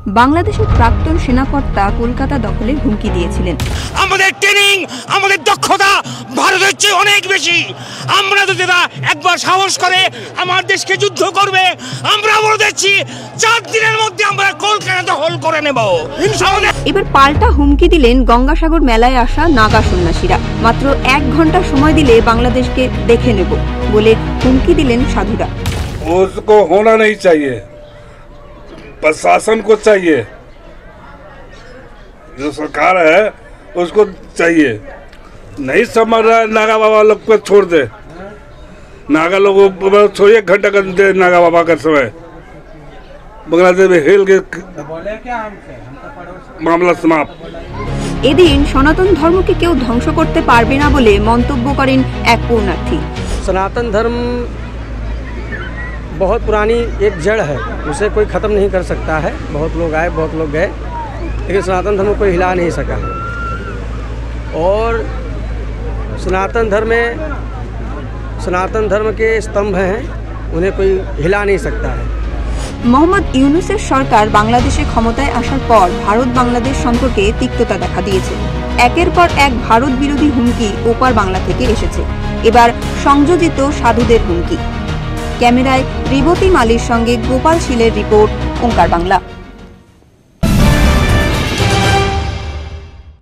বাংলাদেশের প্রাক্তন সেনাকর্তা কলকাতা দখলের হুমকি দিয়েছিলেন। আমাদের ট্রেনিং, আমাদের দক্ষতা ভারতের চেয়ে অনেক বেশি। আমরা যদি একবার সাহস করে আমার দেশকে যুদ্ধ করবে, আমরা বলে দিচ্ছি 4 দিনের মধ্যে আমরা কলকাতা দখল করে নেব। এবার পাল্টা হুমকি দিলেন গঙ্গাসাগর মেলায় আসা নাগা সন্ন্যাসীরা। মাত্র 1 ঘন্টা সময় দিলে বাংলাদেশকে দেখে নেব বলে হুমকি দিলেন সাধুরা। उसको होना नहीं चाहिए, प्रशासन को चाहिए, जो सरकार है उसको चाहिए। नहीं समझ रहा है नागा बाबा लोग को छोड़ दे, नागा लोगों को छोड़िए, 1 घंटा कर दे नागा बाबा का समय। बांग्लादेश में हिल के मामला समाप्त। এদিন সনাতন ধর্মকে কেউ ধ্বংস করতে পারবে না বলে মন্তব্য করেন এক পুণ্যার্থী। सनातन धर्म बहुत पुरानी एक जड़ है, उसे कोई ख़त्म नहीं कर सकता है। बहुत लोग आए, बहुत लोग गए, लेकिन सनातन धर्म कोई हिला नहीं सका। और सनातन धर्म के स्तंभ हैं, उन्हें कोई हिला नहीं सकता है। মোহাম্মদ ইউনূসের সরকার বাংলাদেশে ক্ষমতায় আসার পর ভারত বাংলাদেশ সম্পর্কে তিক্ততা দেখা দিয়েছে। একের পর এক ভারত বিরোধী হুমকি ওপার বাংলা থেকে এসেছে। এবার সংযোজিত সাধুদের হুমকি। ক্যামেরায় রেবতী মালির সঙ্গে গোপাল শীলের রিপোর্ট, ওঙ্কার বাংলা।